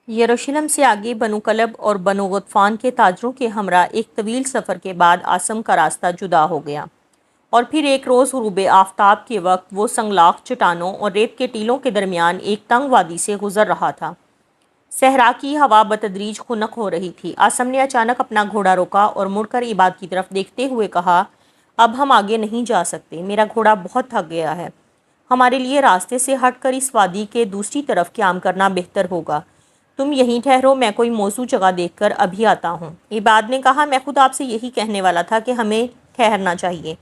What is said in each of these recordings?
یروشلم سے آگے بنو کلب اور بنو غطفان کے تاجروں کے ہمراہ ایک طویل سفر کے بعد عاصم کا راستہ جدا ہو گیا، اور پھر ایک روز غروب آفتاب کے وقت وہ سنگلاخ چٹانوں اور ریت کے ٹیلوں کے درمیان ایک تنگ وادی سے گزر رہا تھا۔ صحرا کی ہوا بتدریج خنک ہو رہی تھی۔ عاصم نے اچانک اپنا گھوڑا روکا اور مڑ کر عباد کی طرف دیکھتے ہوئے کہا، اب ہم آگے نہیں جا سکتے، میرا گھوڑا بہت تھک گیا ہے۔ ہمارے لیے راستے سے ہٹ کر اس وادی کے دوسری طرف قیام کرنا بہتر ہوگا۔ تم یہیں ٹھہرو، میں کوئی موزوں جگہ دیکھ کر ابھی آتا ہوں۔ عباد نے کہا، میں خود آپ سے یہی کہنے والا تھا کہ ہمیں ٹھہرنا چاہیے۔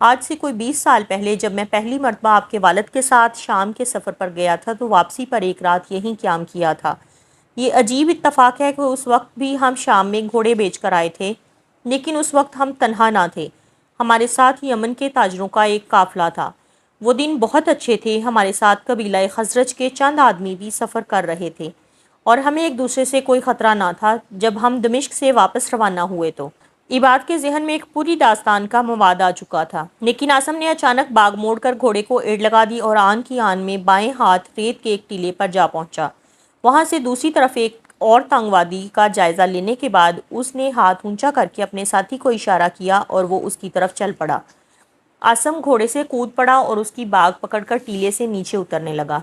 آج سے کوئی 20 سال پہلے جب میں پہلی مرتبہ آپ کے والد کے ساتھ شام کے سفر پر گیا تھا تو واپسی پر ایک رات یہیں قیام کیا تھا۔ یہ عجیب اتفاق ہے کہ اس وقت بھی ہم شام میں گھوڑے بیچ کر آئے تھے، لیکن اس وقت ہم تنہا نہ تھے، ہمارے ساتھ یمن کے تاجروں کا ایک قافلہ تھا۔ وہ دن بہت اچھے تھے، ہمارے ساتھ قبیلہ خزرج کے چند آدمی بھی سفر کر رہے تھے، اور ہمیں ایک دوسرے سے کوئی خطرہ نہ تھا۔ جب ہم دمشق سے واپس روانہ ہوئے تو عباد کے ذہن میں ایک پوری داستان کا مواد آ چکا تھا، لیکن عاصم نے اچانک باغ موڑ کر گھوڑے کو ایڑ لگا دی اور آن کی آن میں بائیں ہاتھ ریت کے ایک ٹیلے پر جا پہنچا۔ وہاں سے دوسری طرف ایک اور تنگ وادی کا جائزہ لینے کے بعد اس نے ہاتھ اونچا کر کے اپنے ساتھی کو اشارہ کیا اور وہ اس کی طرف چل پڑا۔ عاصم گھوڑے سے کود پڑا اور اس کی باگ پکڑ کر ٹیلے سے نیچے اترنے لگا۔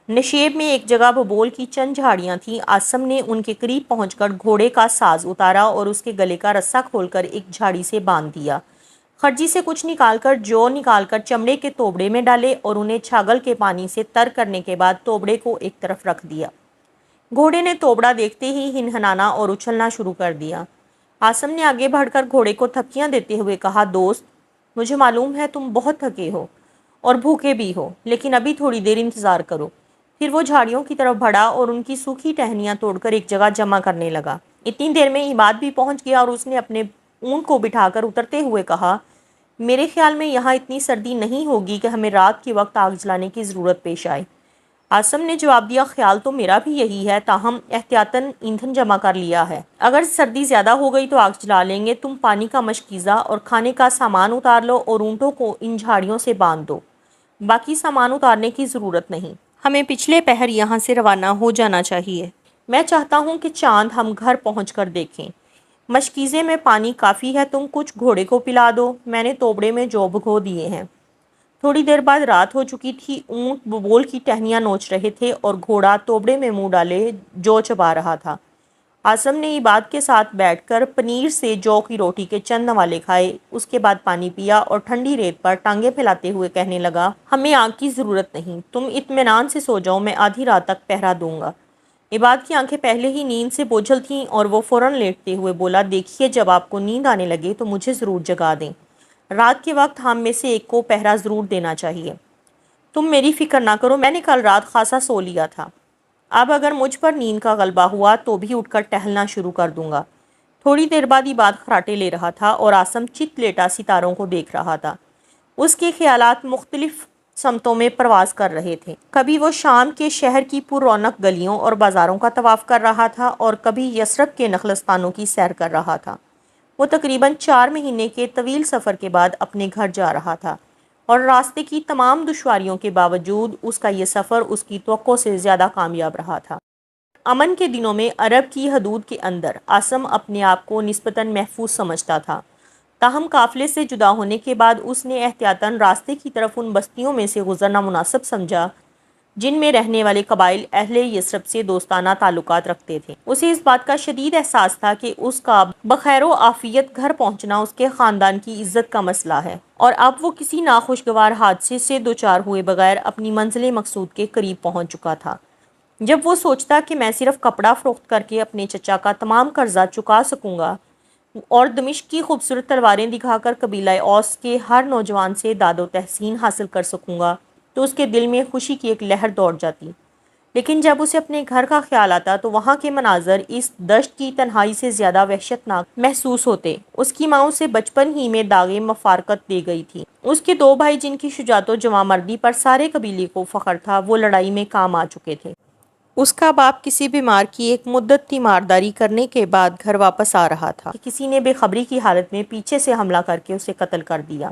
نشیب میں ایک جگہ ببول کی چند جھاڑیاں تھیں۔ عاصم نے ان کے قریب پہنچ کر گھوڑے کا ساز اتارا اور اس کے گلے کا رسہ کھول کر ایک جھاڑی سے باندھ دیا۔ خرجی سے کچھ نکال کر جو نکال کر چمڑے کے توبڑے میں ڈالے اور انہیں چھاگل کے پانی سے تر کرنے کے بعد توبڑے کو ایک طرف رکھ دیا۔ گھوڑے نے توبڑا دیکھتے ہی ہنہنانا اور اچھلنا شروع کر دیا۔ عاصم نے آگے بڑھ کر گھوڑے کو تھپکیاں دیتے ہوئے کہا، دوست، مجھے معلوم ہے تم بہت تھکے ہو اور بھوکے بھی ہو، لیکن ابھی تھوڑی دیر انتظار کرو۔ پھر وہ جھاڑیوں کی طرف بڑھا اور ان کی سوکھی ٹہنیاں توڑ کر ایک جگہ جمع کرنے لگا۔ اتنی دیر میں عباد بھی پہنچ گیا اور اس نے اپنے اونٹ کو بٹھا کر اترتے ہوئے کہا، میرے خیال میں یہاں اتنی سردی نہیں ہوگی کہ ہمیں رات کے وقت آگ جلانے کی ضرورت پیش آئے۔ عاصم نے جواب دیا، خیال تو میرا بھی یہی ہے، تاہم احتیاطاً ایندھن جمع کر لیا ہے۔ اگر سردی زیادہ ہو گئی تو آگ جلا لیں گے۔ تم پانی کا مشکیزہ اور کھانے کا سامان اتار لو اور اونٹوں کو ان جھاڑیوں سے باندھ دو۔ باقی سامان اتارنے کی ضرورت نہیں، ہمیں پچھلے پہر یہاں سے روانہ ہو جانا چاہیے۔ میں چاہتا ہوں کہ چاند ہم گھر پہنچ کر دیکھیں۔ مشکیزے میں پانی کافی ہے، تم کچھ گھوڑے کو پلا دو، میں نے توبڑے میں جو بھگو دیے ہیں۔ تھوڑی دیر بعد رات ہو چکی تھی۔ اونٹ ببول کی ٹہنیاں نوچ رہے تھے اور گھوڑا توبڑے میں منہ ڈالے جو چبا رہا تھا۔ عاصم نے عباد کے ساتھ بیٹھ کر پنیر سے جو کی روٹی کے چند نوالے کھائے، اس کے بعد پانی پیا اور ٹھنڈی ریت پر ٹانگیں پھیلاتے ہوئے کہنے لگا، ہمیں آگ کی ضرورت نہیں، تم اطمینان سے سو جاؤ، میں آدھی رات تک پہرا دوں گا۔ عباد کی آنکھیں پہلے ہی نیند سے بوجھل تھیں اور وہ فوراً لیٹتے ہوئے بولا، دیکھیے، جب آپ کو نیند آنے لگے تو مجھے ضرور جگا دیں۔ رات کے وقت ہم میں سے ایک کو پہرا ضرور دینا چاہیے۔ تم میری فکر نہ کرو، میں نے کل رات خاصا سو لیا تھا۔ اب اگر مجھ پر نیند کا غلبہ ہوا تو بھی اٹھ کر ٹہلنا شروع کر دوں گا۔ تھوڑی دیر بعد عباد خراٹے لے رہا تھا اور عاصم چت لیٹا ستاروں کو دیکھ رہا تھا۔ اس کے خیالات مختلف سمتوں میں پرواز کر رہے تھے۔ کبھی وہ شام کے شہر کی پر رونق گلیوں اور بازاروں کا طواف کر رہا تھا اور کبھی یثرب کے نخلستانوں کی سیر کر رہا تھا۔ وہ تقریباً 4 مہینے کے طویل سفر کے بعد اپنے گھر جا رہا تھا، اور راستے کی تمام دشواریوں کے باوجود اس کا یہ سفر اس کی توقع سے زیادہ کامیاب رہا تھا۔ امن کے دنوں میں عرب کی حدود کے اندر عاصم اپنے آپ کو نسبتاً محفوظ سمجھتا تھا، تاہم قافلے سے جدا ہونے کے بعد اس نے احتیاطاً راستے کی طرف ان بستیوں میں سے گزرنا مناسب سمجھا جن میں رہنے والے قبائل اہل یثرب سے دوستانہ تعلقات رکھتے تھے۔ اسے اس بات کا شدید احساس تھا کہ اس کا بخیر و عافیت گھر پہنچنا اس کے خاندان کی عزت کا مسئلہ ہے، اور اب وہ کسی ناخوشگوار حادثے سے دوچار ہوئے بغیر اپنی منزل مقصود کے قریب پہنچ چکا تھا۔ جب وہ سوچتا کہ میں صرف کپڑا فروخت کر کے اپنے چچا کا تمام قرضہ چکا سکوں گا اور دمشق کی خوبصورت تلواریں دکھا کر قبیلہ اوس کے ہر نوجوان سے داد و تحسین حاصل کر سکوں گا، تو اس کے دل میں خوشی کی ایک لہر دوڑ جاتی۔ لیکن جب اسے اپنے گھر کا خیال آتا تو وہاں کے مناظر اس دشت کی تنہائی سے زیادہ وحشتناک محسوس ہوتے۔ اس کی ماں اسے بچپن ہی میں داغ مفارقت دے گئی تھی۔ اس کے 2 بھائی جن کی شجاعت و جواں مردی پر سارے قبیلے کو فخر تھا، وہ لڑائی میں کام آ چکے تھے۔ اس کا باپ کسی بیمار کی ایک مدت تیمارداری کرنے کے بعد گھر واپس آ رہا تھا کہ کسی نے بے خبری کی حالت میں پیچھے سے حملہ کر کے اسے قتل کر دیا۔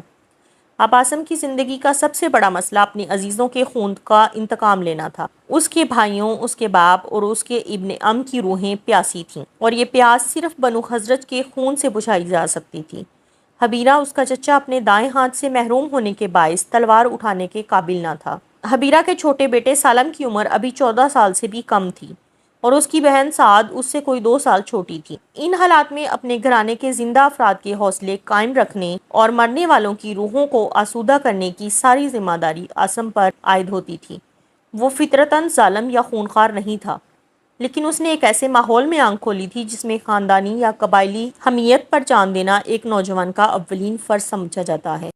اب آسم کی زندگی کا سب سے بڑا مسئلہ اپنے عزیزوں کے خون کا انتقام لینا تھا۔ اس کے بھائیوں، اس کے باپ اور اس کے ابن ام کی روحیں پیاسی تھیں، اور یہ پیاس صرف بنو خزرج کے خون سے بجھائی جا سکتی تھی۔ حبیرہ، اس کا چچا، اپنے دائیں ہاتھ سے محروم ہونے کے باعث تلوار اٹھانے کے قابل نہ تھا۔ حبیرہ کے چھوٹے بیٹے سالم کی عمر ابھی 14 سال سے بھی کم تھی، اور اس کی بہن سعد اس سے کوئی 2 سال چھوٹی تھی۔ ان حالات میں اپنے گھرانے کے زندہ افراد کے حوصلے قائم رکھنے اور مرنے والوں کی روحوں کو آسودہ کرنے کی ساری ذمہ داری آسم پر عائد ہوتی تھی۔ وہ فطرتاً ظالم یا خونخوار نہیں تھا، لیکن اس نے ایک ایسے ماحول میں آنکھ کھولی تھی جس میں خاندانی یا قبائلی حمیت پر جان دینا ایک نوجوان کا اولین فرض سمجھا جاتا ہے۔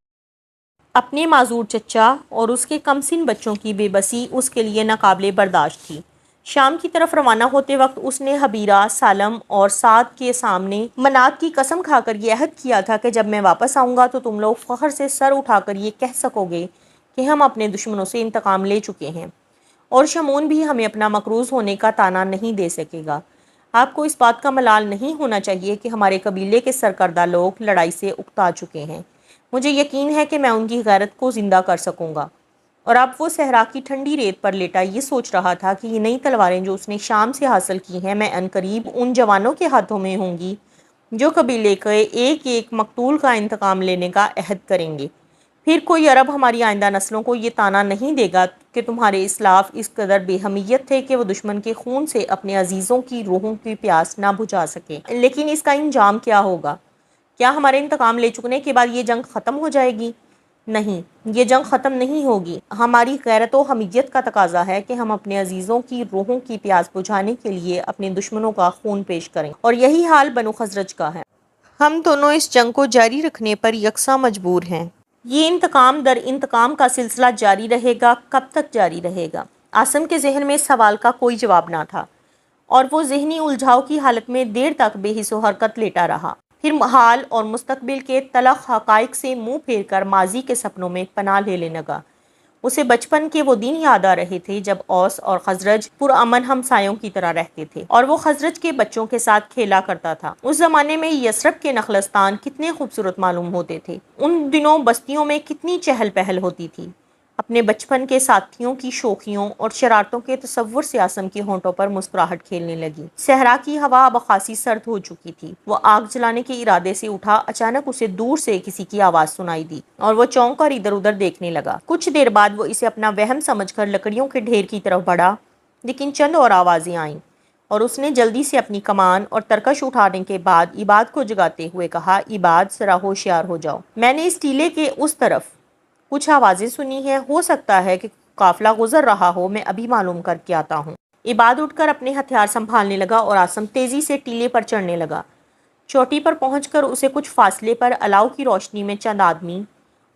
اپنے معذور چچا اور اس کے کم سن بچوں کی بے بسی اس کے لیے ناقابل برداشت تھی۔ شام کی طرف روانہ ہوتے وقت اس نے حبیرہ، سالم اور سعد کے سامنے منات کی قسم کھا کر یہ عہد کیا تھا کہ جب میں واپس آؤں گا تو تم لوگ فخر سے سر اٹھا کر یہ کہہ سکو گے کہ ہم اپنے دشمنوں سے انتقام لے چکے ہیں، اور شمعون بھی ہمیں اپنا مقروض ہونے کا طعنہ نہیں دے سکے گا۔ آپ کو اس بات کا ملال نہیں ہونا چاہیے کہ ہمارے قبیلے کے سرکردہ لوگ لڑائی سے اکتا چکے ہیں۔ مجھے یقین ہے کہ میں ان کی غیرت کو زندہ کر سکوں گا۔ اور اب وہ صحرا کی ٹھنڈی ریت پر لیٹا یہ سوچ رہا تھا کہ یہ نئی تلواریں جو اس نے شام سے حاصل کی ہیں، میں عنقریب ان جوانوں کے ہاتھوں میں ہوں گی جو قبیلے کے ایک ایک مقتول کا انتقام لینے کا عہد کریں گے۔ پھر کوئی عرب ہماری آئندہ نسلوں کو یہ طعنہ نہیں دے گا کہ تمہارے اسلاف اس قدر بے حمیت تھے کہ وہ دشمن کے خون سے اپنے عزیزوں کی روحوں کی پیاس نہ بجھا سکے۔ لیکن اس کا انجام کیا ہوگا؟ کیا ہمارے انتقام لے چکنے کے بعد یہ جنگ ختم ہو جائے گی؟ نہیں، یہ جنگ ختم نہیں ہوگی۔ ہماری غیرت و حمیت کا تقاضا ہے کہ ہم اپنے عزیزوں کی روحوں کی پیاس بجھانے کے لیے اپنے دشمنوں کا خون پیش کریں، اور یہی حال بنو خزرج کا ہے۔ ہم دونوں اس جنگ کو جاری رکھنے پر یکساں مجبور ہیں۔ یہ انتقام در انتقام کا سلسلہ جاری رہے گا۔ کب تک جاری رہے گا؟ آسم کے ذہن میں سوال کا کوئی جواب نہ تھا، اور وہ ذہنی الجھاؤ کی حالت میں دیر تک بے حس و حرکت لیٹا رہا۔ پھر حال اور مستقبل کے تلخ حقائق سے منہ پھیر کر ماضی کے سپنوں میں پناہ لینے لگا۔ اسے بچپن کے وہ دن یاد آ رہے تھے جب اوس اور خزرج پرامن ہمسایوں کی طرح رہتے تھے، اور وہ خزرج کے بچوں کے ساتھ کھیلا کرتا تھا۔ اس زمانے میں یثرب کے نخلستان کتنے خوبصورت معلوم ہوتے تھے۔ ان دنوں بستیوں میں کتنی چہل پہل ہوتی تھی۔ اپنے بچپن کے ساتھیوں کی شوخیوں اور شرارتوں کے تصور سے آسم کے ہونٹوں پر مسکراہٹ کھیلنے لگی۔ صحرا کی ہوا اب خاصی سرد ہو چکی تھی۔ وہ آگ جلانے کے ارادے سے اٹھا، اچانک اسے دور سے کسی کی آواز سنائی دی، اور وہ چونک کر ادھر ادھر دیکھنے لگا۔ کچھ دیر بعد وہ اسے اپنا وہم سمجھ کر لکڑیوں کے ڈھیر کی طرف بڑھا، لیکن چند اور آوازیں آئیں، اور اس نے جلدی سے اپنی کمان اور ترکش اٹھانے کے بعد عباد کو جگاتے ہوئے کہا، عباد، ذرا ہوشیار ہو جاؤ۔ میں نے اس ٹیلے کے اس طرف کچھ آوازیں سنی ہیں، ہو سکتا ہے کہ قافلہ گزر رہا ہو، میں ابھی معلوم کر کے آتا ہوں۔ عباد اٹھ کر اپنے ہتھیار سنبھالنے لگا، اور آسم تیزی سے ٹیلے پر چڑھنے لگا۔ چوٹی پر پہنچ کر اسے کچھ فاصلے پر الاؤ کی روشنی میں چند آدمی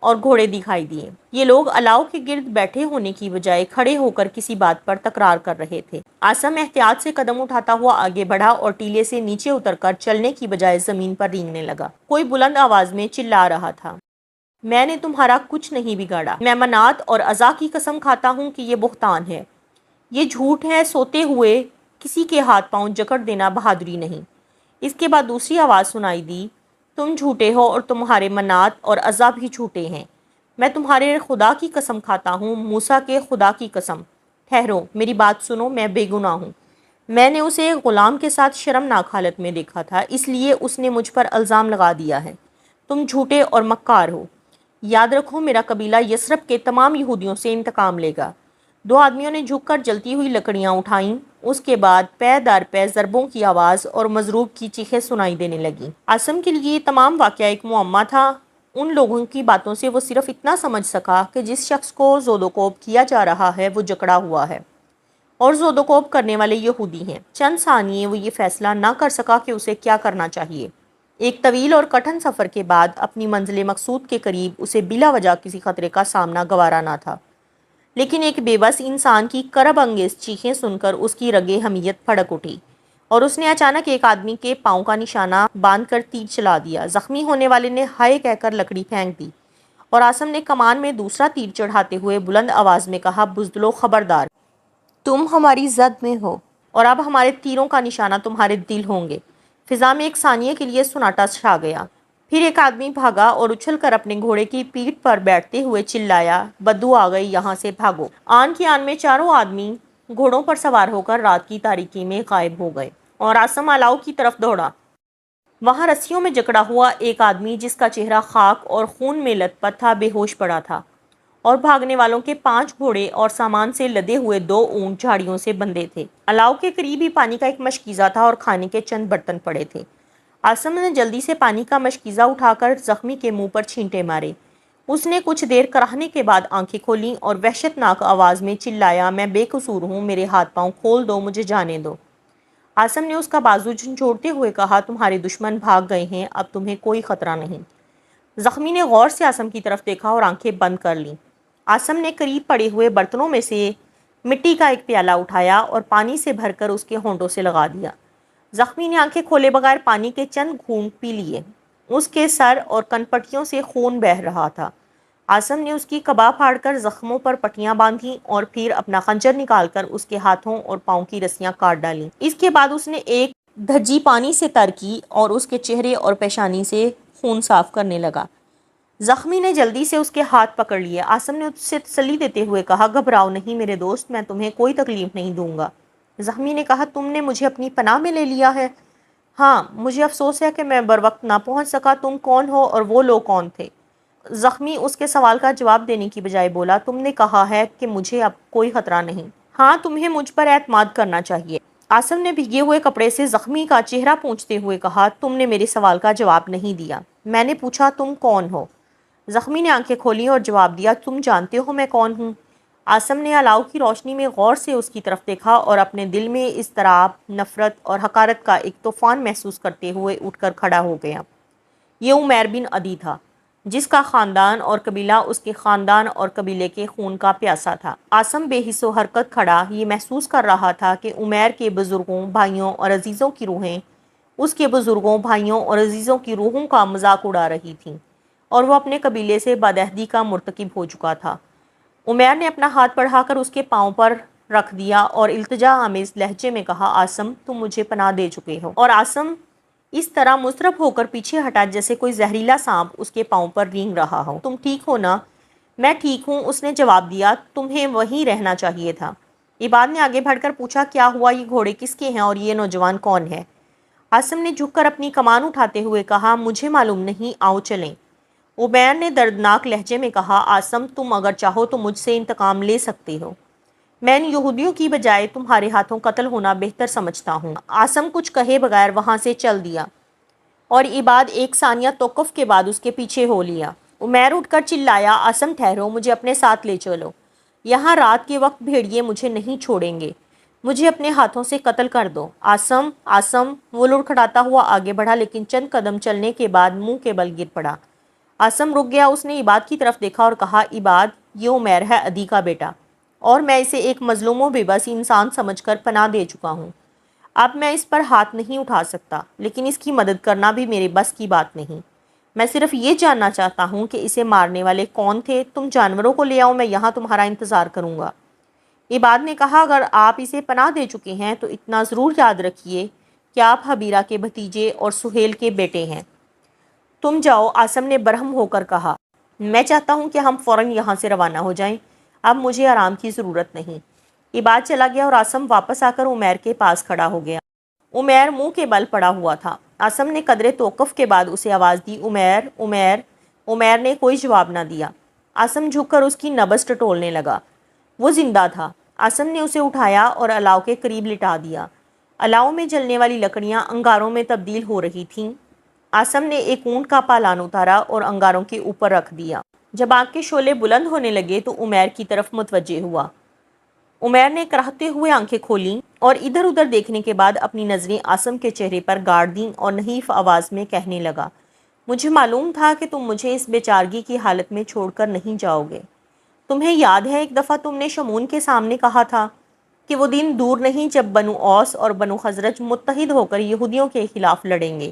اور گھوڑے دکھائی دیے۔ یہ لوگ الاؤ کے گرد بیٹھے ہونے کی بجائے کھڑے ہو کر کسی بات پر تکرار کر رہے تھے۔ آسم احتیاط سے قدم اٹھاتا ہوا آگے بڑھا اور ٹیلے سے نیچے اتر کر چلنے کی بجائے زمین پر رینگنے لگا۔ کوئی بلند آواز میں چلا رہا تھا، میں نے تمہارا کچھ نہیں بگاڑا۔ میں منات اور عزا کی قسم کھاتا ہوں کہ یہ بہتان ہے، یہ جھوٹ ہے۔ سوتے ہوئے کسی کے ہاتھ پاؤں جکڑ دینا بہادری نہیں۔ اس کے بعد دوسری آواز سنائی دی، تم جھوٹے ہو اور تمہارے منات اور عزا بھی جھوٹے ہیں۔ میں تمہارے خدا کی قسم کھاتا ہوں، موسیٰ کے خدا کی قسم۔ ٹھہرو، میری بات سنو، میں بے گناہ ہوں۔ میں نے اسے ایک غلام کے ساتھ شرمناک حالت میں دیکھا تھا، اس لیے اس نے مجھ پر الزام لگا دیا ہے۔ تم جھوٹے اور مکار ہو۔ یاد رکھو، میرا قبیلہ یثرب کے تمام یہودیوں سے انتقام لے گا۔ دو آدمیوں نے جھک کر جلتی ہوئی لکڑیاں اٹھائیں۔ اس کے بعد پے در پے ضربوں کی آواز اور مضروب کی چیخیں سنائی دینے لگیں۔ آسم کے لیے یہ تمام واقعہ ایک معمہ تھا۔ ان لوگوں کی باتوں سے وہ صرف اتنا سمجھ سکا کہ جس شخص کو زود و کوب کیا جا رہا ہے وہ جکڑا ہوا ہے، اور زود و کوب کرنے والے یہودی ہیں۔ چند ثانیے وہ یہ فیصلہ نہ کر سکا کہ اسے کیا کرنا چاہیے۔ ایک طویل اور کٹھن سفر کے بعد اپنی منزل مقصود کے قریب اسے بلا وجہ کسی خطرے کا سامنا گوارا نہ تھا، لیکن ایک بے بس انسان کی کرب انگیز چیخیں سن کر اس کی رگیں حمیت پھڑک اٹھی، اور اس نے اچانک ایک آدمی کے پاؤں کا نشانہ باندھ کر تیر چلا دیا۔ زخمی ہونے والے نے ہائے کہہ کر لکڑی پھینک دی، اور آسم نے کمان میں دوسرا تیر چڑھاتے ہوئے بلند آواز میں کہا، بزدلو، خبردار، تم ہماری زد میں ہو، اور اب ہمارے تیروں کا نشانہ تمہارے دل ہوں گے۔ فضا میں ایک ثانیے کے لیے سناٹا چھا گیا۔ پھر ایک آدمی بھاگا اور اچھل کر اپنے گھوڑے کی پیٹھ پر بیٹھتے ہوئے چلایا، بدو آ گئی، یہاں سے بھاگو۔ آن کی آن میں چاروں آدمی گھوڑوں پر سوار ہو کر رات کی تاریکی میں غائب ہو گئے اور عاصم الاؤ کی طرف دوڑا۔ وہاں رسیوں میں جکڑا ہوا ایک آدمی، جس کا چہرہ خاک اور خون میں لت پت تھا، بے ہوش پڑا تھا، اور بھاگنے والوں کے 5 گھوڑے اور سامان سے لدے ہوئے 2 اونٹ جھاڑیوں سے بندھے تھے۔ الاؤ کے قریب ہی پانی کا ایک مشکیزہ تھا اور کھانے کے چند برتن پڑے تھے۔ عاصم نے جلدی سے پانی کا مشکیزہ اٹھا کر زخمی کے منہ پر چھینٹے مارے۔ اس نے کچھ دیر کراہنے کے بعد آنکھیں کھولیں اور وحشت ناک آواز میں چلایا، میں بے قصور ہوں، میرے ہاتھ پاؤں کھول دو، مجھے جانے دو۔ عاصم نے اس کا بازو جھنجھوڑتے ہوئے کہا، تمہارے دشمن بھاگ گئے ہیں، اب تمہیں کوئی خطرہ نہیں۔ زخمی نے غور سے عاصم کی طرف دیکھا اور آنکھیں بند کر لیں۔ عاصم نے قریب پڑے ہوئے برتنوں میں سے مٹی کا ایک پیالہ اٹھایا اور پانی سے بھر کر اس کے ہونٹوں سے لگا دیا۔ زخمی نے آنکھیں کھولے بغیر پانی کے چند گھونٹ پی لیے۔ اس کے سر اور کن پٹیوں سے خون بہہ رہا تھا۔ عاصم نے اس کی قبا پھاڑ کر زخموں پر پٹیاں باندھیں اور پھر اپنا خنجر نکال کر اس کے ہاتھوں اور پاؤں کی رسیاں کاٹ ڈالیں۔ اس کے بعد اس نے ایک دھجی پانی سے تر کی اور اس کے چہرے اور پیشانی سے خون صاف کرنے لگا۔ زخمی نے جلدی سے اس کے ہاتھ پکڑ لیے۔ عاصم نے اس سے تسلی دیتے ہوئے کہا، گھبراؤ نہیں میرے دوست، میں تمہیں کوئی تکلیف نہیں دوں گا۔ زخمی نے کہا، تم نے مجھے اپنی پناہ میں لے لیا ہے؟ ہاں، مجھے افسوس ہے کہ میں بروقت نہ پہنچ سکا۔ تم کون ہو اور وہ لوگ کون تھے؟ زخمی اس کے سوال کا جواب دینے کی بجائے بولا، تم نے کہا ہے کہ مجھے اب کوئی خطرہ نہیں۔ ہاں، تمہیں مجھ پر اعتماد کرنا چاہیے۔ عاصم نے بھیگے ہوئے کپڑے سے زخمی کا چہرہ پونچھتے ہوئے کہا، تم نے میرے سوال کا جواب نہیں دیا۔ میں نے پوچھا تم کون ہو؟ زخمی نے آنکھیں کھولیں اور جواب دیا، تم جانتے ہو میں کون ہوں؟ عاصم نے الاؤ کی روشنی میں غور سے اس کی طرف دیکھا اور اپنے دل میں اضطراب، نفرت اور حقارت کا ایک طوفان محسوس کرتے ہوئے اٹھ کر کھڑا ہو گیا۔ یہ عمیر بن عدی تھا، جس کا خاندان اور قبیلہ اس کے خاندان اور قبیلے کے خون کا پیاسا تھا۔ عاصم بے حس و حرکت کھڑا یہ محسوس کر رہا تھا کہ عمیر کے بزرگوں، بھائیوں اور عزیزوں کی روحیں اس کے بزرگوں، بھائیوں اور عزیزوں کی روحوں کا مذاق اڑا رہی تھیں، اور وہ اپنے قبیلے سے بدعہدی کا مرتکب ہو چکا تھا۔ عمیر نے اپنا ہاتھ بڑھا کر اس کے پاؤں پر رکھ دیا اور التجا آمیز لہجے میں کہا، عاصم تم مجھے پناہ دے چکے ہو۔ اور عاصم اس طرح مضطرب ہو کر پیچھے ہٹا جیسے کوئی زہریلا سانپ اس کے پاؤں پر رینگ رہا ہو۔ تم ٹھیک ہو نا؟ میں ٹھیک ہوں، اس نے جواب دیا، تمہیں وہیں رہنا چاہیے تھا۔ عباد نے آگے بڑھ کر پوچھا، کیا ہوا، یہ گھوڑے کس کے ہیں اور یہ نوجوان کون ہے؟ عاصم نے جھک کر اپنی کمان اٹھاتے ہوئے کہا، مجھے معلوم نہیں، آؤ چلیں۔ عمیر نے دردناک لہجے میں کہا، عاصم تم اگر چاہو تو مجھ سے انتقام لے سکتے ہو۔ میں ان یہودیوں کی بجائے تمہارے ہاتھوں قتل ہونا بہتر سمجھتا ہوں۔ عاصم کچھ کہے بغیر وہاں سے چل دیا اور عباد ایک ثانیہ توقف کے بعد اس کے پیچھے ہو لیا۔ عمیر اٹھ کر چلایا، عاصم ٹھہرو، مجھے اپنے ساتھ لے چلو۔ یہاں رات کے وقت بھیڑیے مجھے نہیں چھوڑیں گے، مجھے اپنے ہاتھوں سے قتل کر دو۔ عاصم، عاصم، وہ لڑکھڑاتا ہوا آگے بڑھا، لیکن چند قدم چلنے کے بعد منہ کے بل گر پڑا۔ عاصم رک گیا، اس نے عباد کی طرف دیکھا اور کہا، عباد، یہ عمیر ہے، عدی کا بیٹا، اور میں اسے ایک مظلوم و بے بس انسان سمجھ کر پناہ دے چکا ہوں۔ اب میں اس پر ہاتھ نہیں اٹھا سکتا، لیکن اس کی مدد کرنا بھی میرے بس کی بات نہیں۔ میں صرف یہ جاننا چاہتا ہوں کہ اسے مارنے والے کون تھے۔ تم جانوروں کو لے آؤ، میں یہاں تمہارا انتظار کروں گا۔ عباد نے کہا، اگر آپ اسے پناہ دے چکے ہیں تو اتنا ضرور یاد رکھیے کہ آپ حبیرہ کے بھتیجے اور سہیل کے بیٹے ہیں۔ تم جاؤ، عاصم نے برہم ہو کر کہا، میں چاہتا ہوں کہ ہم فوراً یہاں سے روانہ ہو جائیں، اب مجھے آرام کی ضرورت نہیں۔ عباد چلا گیا اور عاصم واپس آ کر عمیر کے پاس کھڑا ہو گیا۔ عمیر منہ کے بل پڑا ہوا تھا۔ عاصم نے قدرے توقف کے بعد اسے آواز دی، عمیر، عمیر۔ عمیر نے کوئی جواب نہ دیا۔ عاصم جھک کر اس کی نبض ٹٹولنے لگا۔ وہ زندہ تھا۔ عاصم نے اسے اٹھایا اور الاؤ کے قریب لٹا دیا۔ الاؤ میں جلنے والی لکڑیاں انگاروں میں تبدیل ہو رہی تھیں۔ عاصم نے ایک اونٹ کا پالان اتارا اور انگاروں کے اوپر رکھ دیا۔ جب آگ کے شعلے بلند ہونے لگے تو عمیر کی طرف متوجہ ہوا۔ عمیر نے کراہتے ہوئے آنکھیں کھولیں اور ادھر ادھر دیکھنے کے بعد اپنی نظریں عاصم کے چہرے پر گاڑ دیں اور نحیف آواز میں کہنے لگا، مجھے معلوم تھا کہ تم مجھے اس بیچارگی کی حالت میں چھوڑ کر نہیں جاؤ گے۔ تمہیں یاد ہے ایک دفعہ تم نے شمعون کے سامنے کہا تھا کہ وہ دن دور نہیں جب بنو اوس اور بنو خزرج متحد ہو کر یہودیوں کے خلاف لڑیں گے۔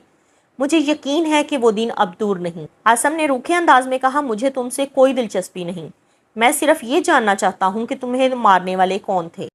مجھے یقین ہے کہ وہ دن اب دور نہیں۔ عاصم نے روکھے انداز میں کہا، مجھے تم سے کوئی دلچسپی نہیں، میں صرف یہ جاننا چاہتا ہوں کہ تمہیں مارنے والے کون تھے۔